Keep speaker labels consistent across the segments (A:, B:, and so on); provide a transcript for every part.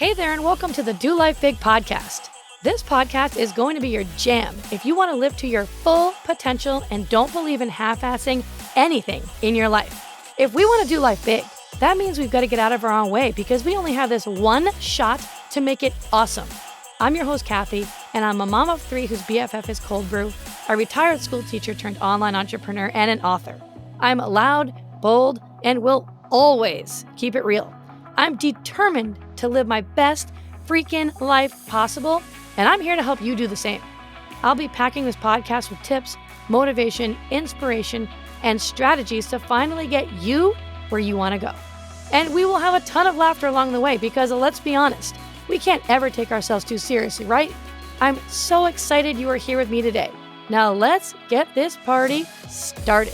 A: Hey there, and welcome to the Do Life Big podcast. This podcast is going to be your jam if you want to live to your full potential and don't believe in half-assing anything in your life. If we want to do life big, that means we've got to get out of our own way because we only have this one shot to make it awesome. I'm your host, Kathy, and I'm a mom of three whose BFF is cold brew, a retired school teacher turned online entrepreneur, and an author. I'm loud, bold, and will always keep it real. I'm determined to live my best freaking life possible, and I'm here to help you do the same. I'll be packing this podcast with tips, motivation, inspiration, and strategies to finally get you where you want to go. And we will have a ton of laughter along the way because, let's be honest, we can't ever take ourselves too seriously, right? I'm so excited you are here with me today. Now let's get this party started.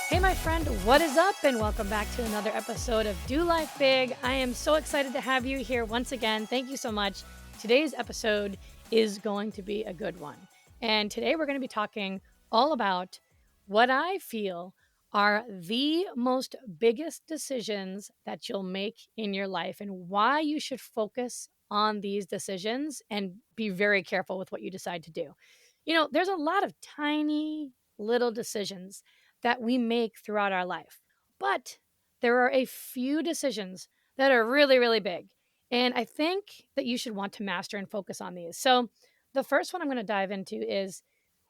A: Hey, my friend, what is up? And welcome back to another episode of Do Life Big. I am so excited to have you here once again. Thank you so much. Today's episode is going to be a good one. And today we're going to be talking all about what I feel are the most biggest decisions that you'll make in your life and why you should focus on these decisions and be very careful with what you decide to do. You know, there's a lot of tiny little decisions that we make throughout our life, but there are a few decisions that are really, really big. And I think that you should want to master and focus on these. So the first one I'm going to dive into is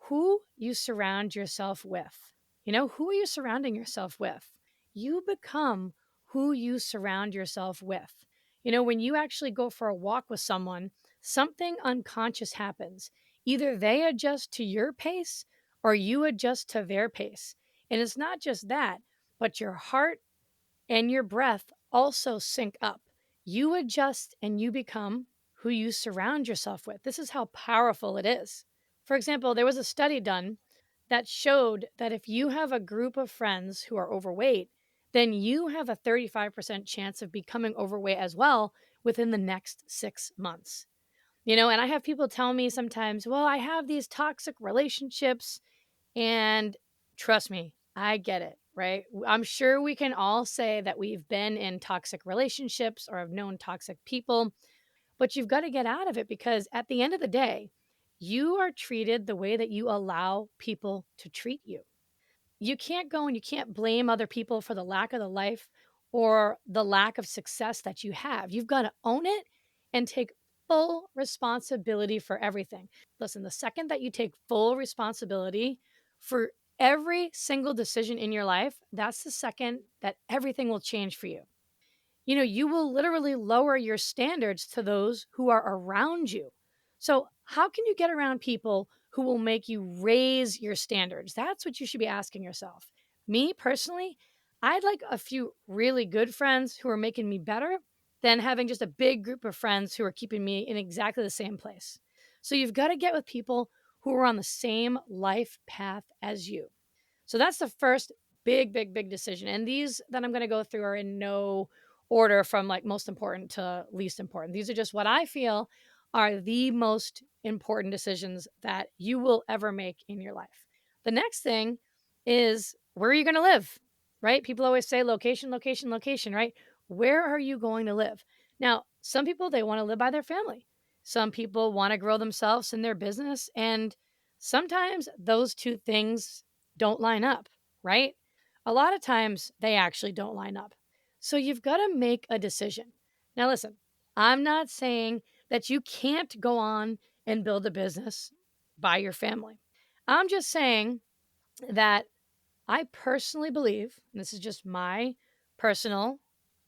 A: who you surround yourself with. You know, who are you surrounding yourself with? You become who you surround yourself with. You know, when you actually go for a walk with someone, something unconscious happens. Either they adjust to your pace or you adjust to their pace. And it's not just that, but your heart and your breath also sync up. You adjust and you become who you surround yourself with. This is how powerful it is. For example, there was a study done that showed that if you have a group of friends who are overweight, then you have a 35% chance of becoming overweight as well within the next 6 months. You know, and I have people tell me sometimes, well, I have these toxic relationships. And trust me, I get it, right? I'm sure we can all say that we've been in toxic relationships or have known toxic people, but you've got to get out of it because at the end of the day, you are treated the way that you allow people to treat you. You can't go and you can't blame other people for the lack of the life or the lack of success that you have. You've got to own it and take full responsibility for everything. Listen, the second that you take full responsibility for every single decision in your life, that's the second that everything will change for you. You know, you will literally lower your standards to those who are around you. So, how can you get around people who will make you raise your standards? That's what you should be asking yourself. Me personally, I'd like a few really good friends who are making me better than having just a big group of friends who are keeping me in exactly the same place. So, you've got to get with people who are on the same life path as you. So, that's the first big decision. And these that I'm going to go through are in no order from like most important to least important. These are just what I feel are the most important decisions that you will ever make in your life. The next thing is where are you going to live? Right? People always say location, location, location, right? Where are you going to live? Now, some people they want to live by their family. Some people want to grow themselves in their business and sometimes those two things don't line up, right? A lot of times they actually don't line up. So you've got to make a decision. Now, listen, I'm not saying that you can't go on and build a business by your family. I'm just saying that I personally believe, and this is just my personal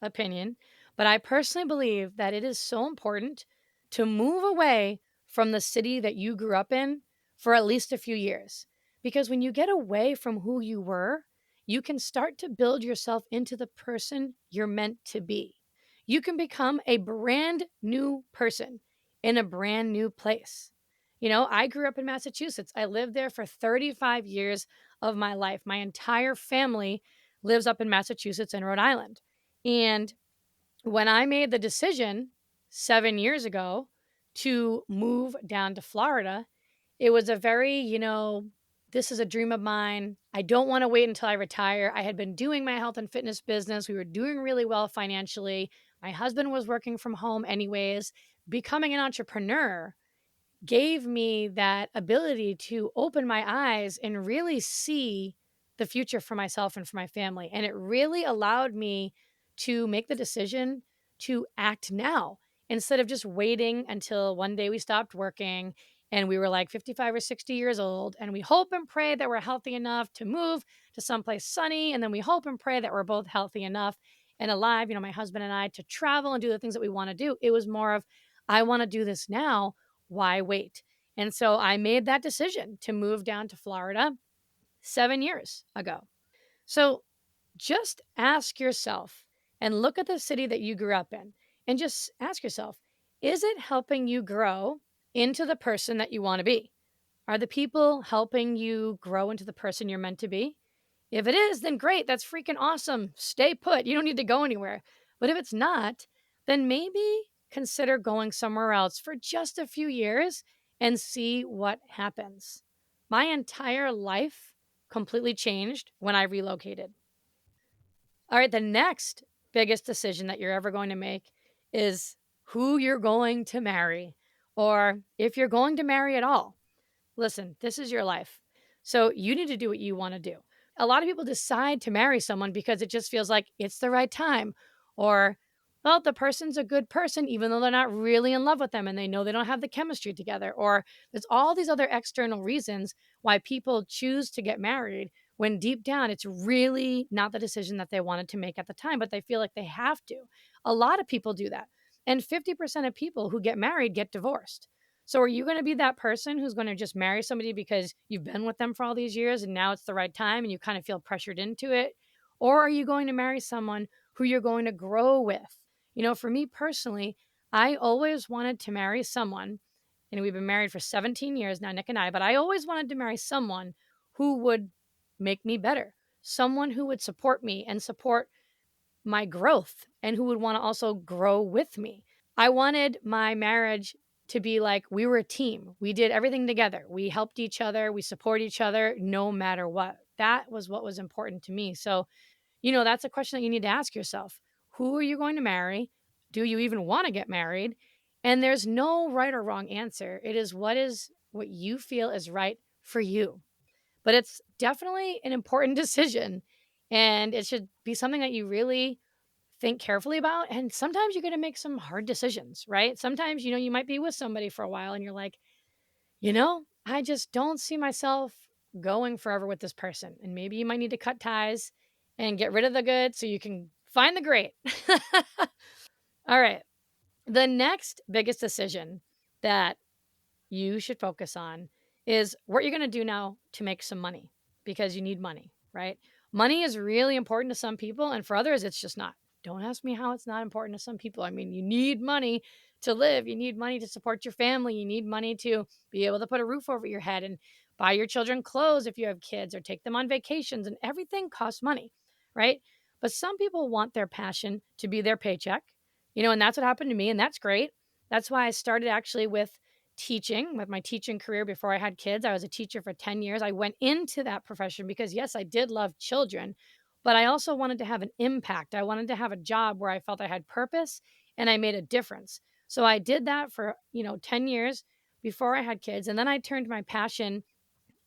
A: opinion, but I personally believe that it is so important to move away from the city that you grew up in for at least a few years. Because when you get away from who you were, you can start to build yourself into the person you're meant to be. You can become a brand new person in a brand new place. You know, I grew up in Massachusetts. I lived there for 35 years of my life. My entire family lives up in Massachusetts and Rhode Island. And when I made the decision 7 years ago to move down to Florida, it was a very, This is a dream of mine. I don't want to wait until I retire. I had been doing my health and fitness business. We were doing really well financially. My husband was working from home anyways. Becoming an entrepreneur gave me that ability to open my eyes and really see the future for myself and for my family. And it really allowed me to make the decision to act now instead of just waiting until one day we stopped working and we were like 55 or 60 years old. And we hope and pray that we're healthy enough to move to someplace sunny. And then we hope and pray that we're both healthy enough and alive, my husband and I, to travel and do the things that we want to do. It was more of, I want to do this now. Why wait? And so I made that decision to move down to Florida 7 years ago. So just ask yourself and look at the city that you grew up in and just ask yourself, is it helping you grow into the person that you want to be? Are the people helping you grow into the person you're meant to be? If it is, then great. That's freaking awesome. Stay put. You don't need to go anywhere. But if it's not, then maybe consider going somewhere else for just a few years and see what happens. My entire life completely changed when I relocated. All right, the next biggest decision that you're ever going to make is who you're going to marry, or if you're going to marry at all. Listen, this is your life. So you need to do what you want to do. A lot of people decide to marry someone because it just feels like it's the right time, or, well, the person's a good person, even though they're not really in love with them and they know they don't have the chemistry together. Or there's all these other external reasons why people choose to get married when deep down it's really not the decision that they wanted to make at the time, but they feel like they have to. A lot of people do that. And 50% of people who get married get divorced. So are you going to be that person who's going to just marry somebody because you've been with them for all these years and now it's the right time and you kind of feel pressured into it? Or are you going to marry someone who you're going to grow with? For me personally, I always wanted to marry someone, and we've been married for 17 years now, Nick and I, but I always wanted to marry someone who would make me better, someone who would support me and support my growth and who would want to also grow with me. I wanted my marriage to be like we were a team. We did everything together. We helped each other. We support each other no matter what. That was what was important to me. So, that's a question that you need to ask yourself. Who are you going to marry? Do you even want to get married? And there's no right or wrong answer. It is what you feel is right for you. But it's definitely an important decision and it should be something that you really think carefully about. And sometimes you're going to make some hard decisions, right? Sometimes, you might be with somebody for a while and you're like, I just don't see myself going forever with this person. And maybe you might need to cut ties and get rid of the good so you can find the great. All right. The next biggest decision that you should focus on is what you're going to do now to make some money because you need money, right? Money is really important to some people, and for others, it's just not. Don't ask me how it's not important to some people. I mean, you need money to live, you need money to support your family, you need money to be able to put a roof over your head and buy your children clothes if you have kids or take them on vacations, and everything costs money, right? But some people want their passion to be their paycheck, and that's what happened to me, and that's great. That's why I started actually with teaching, with my teaching career before I had kids. I was a teacher for 10 years. I went into that profession because, yes, I did love children, but I also wanted to have an impact. I wanted to have a job where I felt I had purpose and I made a difference. So I did that for, 10 years before I had kids. And then I turned my passion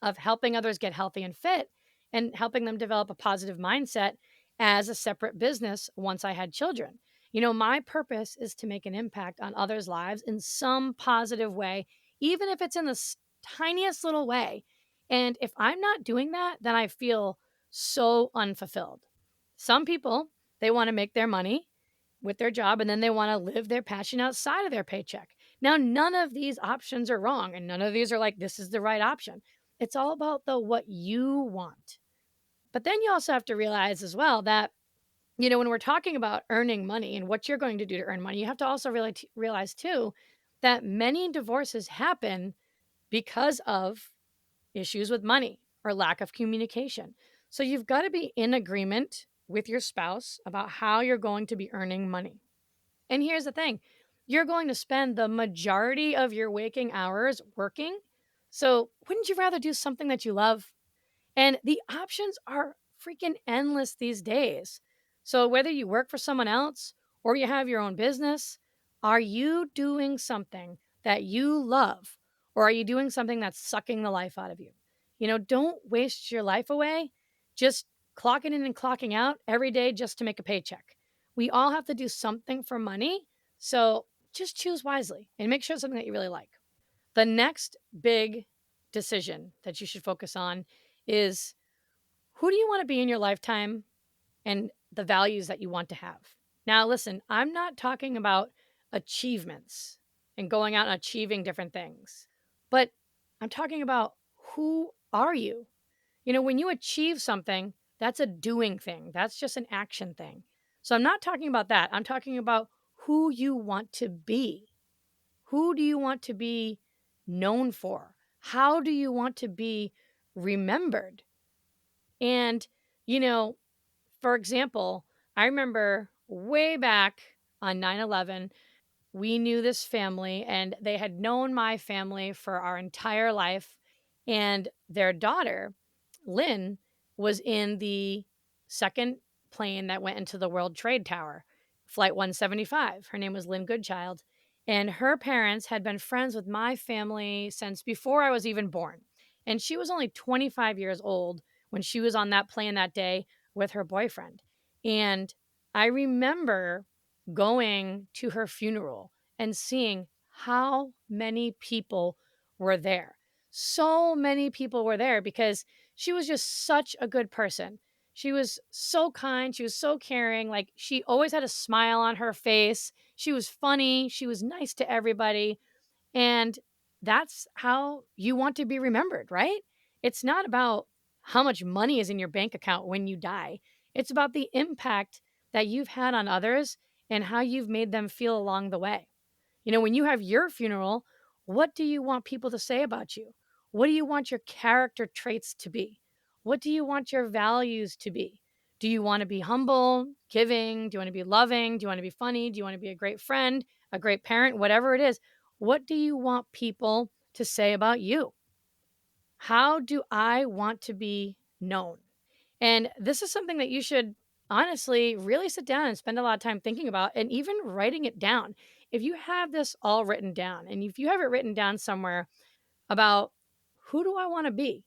A: of helping others get healthy and fit and helping them develop a positive mindset as a separate business once I had children. My purpose is to make an impact on others' lives in some positive way, even if it's in the tiniest little way. And if I'm not doing that, then I feel so unfulfilled. Some people, they want to make their money with their job and then they want to live their passion outside of their paycheck. Now, none of these options are wrong and none of these are like, this is the right option. It's all about what you want. But then you also have to realize as well that, when we're talking about earning money and what you're going to do to earn money, you have to also realize too that many divorces happen because of issues with money or lack of communication. So you've got to be in agreement with your spouse about how you're going to be earning money. And here's the thing, you're going to spend the majority of your waking hours working. So wouldn't you rather do something that you love? And the options are freaking endless these days. So, whether you work for someone else or you have your own business, are you doing something that you love, or are you doing something that's sucking the life out of you? Don't waste your life away just clocking in and clocking out every day just to make a paycheck. We all have to do something for money. So, just choose wisely and make sure it's something that you really like. The next big decision that you should focus on is, who do you want to be in your lifetime and the values that you want to have? Now, listen, I'm not talking about achievements and going out and achieving different things, but I'm talking about, who are you? When you achieve something, that's a doing thing, that's just an action thing. So I'm not talking about that. I'm talking about who you want to be. Who do you want to be known for? How do you want to be remembered? And, you know, for example, I remember way back on 9/11, we knew this family and they had known my family for our entire life. And their daughter, Lynn, was in the second plane that went into the World Trade Tower, Flight 175. Her name was Lynn Goodchild. And her parents had been friends with my family since before I was even born. And she was only 25 years old when she was on that plane that day with her boyfriend. And I remember going to her funeral and seeing how many people were there. So many people were there because she was just such a good person. She was so kind. She was so caring. Like, she always had a smile on her face. She was funny. She was nice to everybody. And that's how you want to be remembered, right? It's not about how much money is in your bank account when you die. It's about the impact that you've had on others and how you've made them feel along the way. When you have your funeral, what do you want people to say about you? What do you want your character traits to be? What do you want your values to be? Do you want to be humble, giving? Do you want to be loving? Do you want to be funny? Do you want to be a great friend, a great parent, whatever it is? What do you want people to say about you? How do I want to be known? And this is something that you should honestly really sit down and spend a lot of time thinking about and even writing it down. If you have this all written down and if you have it written down somewhere about, who do I want to be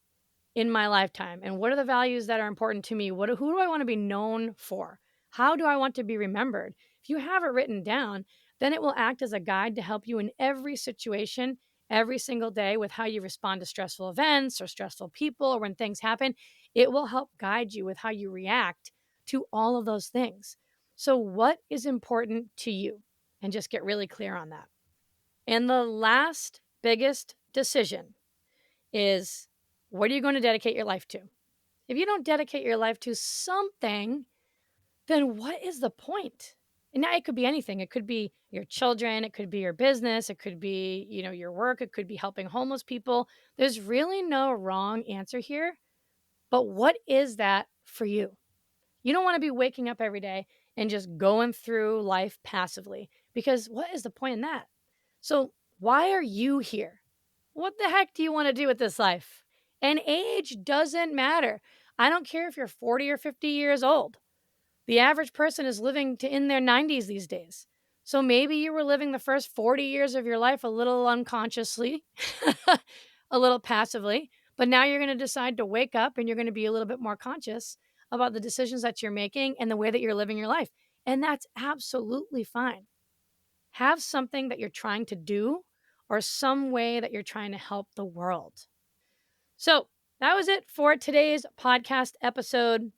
A: in my lifetime and what are the values that are important to me? Who do I want to be known for? How do I want to be remembered? If you have it written down, then it will act as a guide to help you in every situation, every single day, with how you respond to stressful events or stressful people, or when things happen. It will help guide you with how you react to all of those things. So, what is important to you? And just get really clear on that. And the last biggest decision is, what are you going to dedicate your life to? If you don't dedicate your life to something, then what is the point? And now it could be anything. It could be your children, it could be your business, it could be, your work, it could be helping homeless people. There's really no wrong answer here. But what is that for you? You don't want to be waking up every day and just going through life passively, because what is the point in that? So, why are you here? What the heck do you want to do with this life? And age doesn't matter. I don't care if you're 40 or 50 years old. The average person is living to in their 90s these days. So maybe you were living the first 40 years of your life a little unconsciously, a little passively, but now you're going to decide to wake up and you're going to be a little bit more conscious about the decisions that you're making and the way that you're living your life. And that's absolutely fine. Have something that you're trying to do or some way that you're trying to help the world. So that was it for today's podcast episode.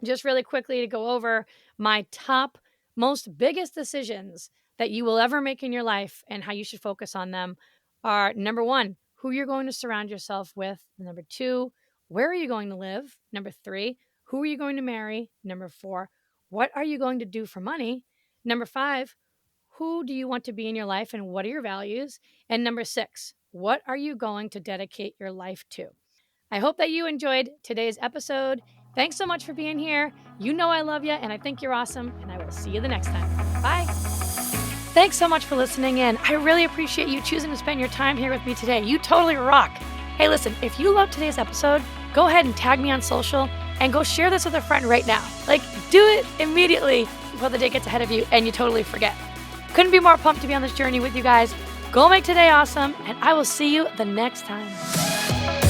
A: Just really quickly to go over my top most biggest decisions that you will ever make in your life and how you should focus on them are: number one, who you're going to surround yourself with; number two, where are you going to live; number three, who are you going to marry; number four, what are you going to do for money; number five, who do you want to be in your life and what are your values; and number six, what are you going to dedicate your life to. I hope that you enjoyed today's episode. Thanks so much for being here. You know I love you and I think you're awesome, and I will see you the next time. Bye. Thanks so much for listening in. I really appreciate you choosing to spend your time here with me today. You totally rock. Hey, listen, if you love today's episode, go ahead and tag me on social and go share this with a friend right now. Like, do it immediately before the day gets ahead of you and you totally forget. Couldn't be more pumped to be on this journey with you guys. Go make today awesome, and I will see you the next time.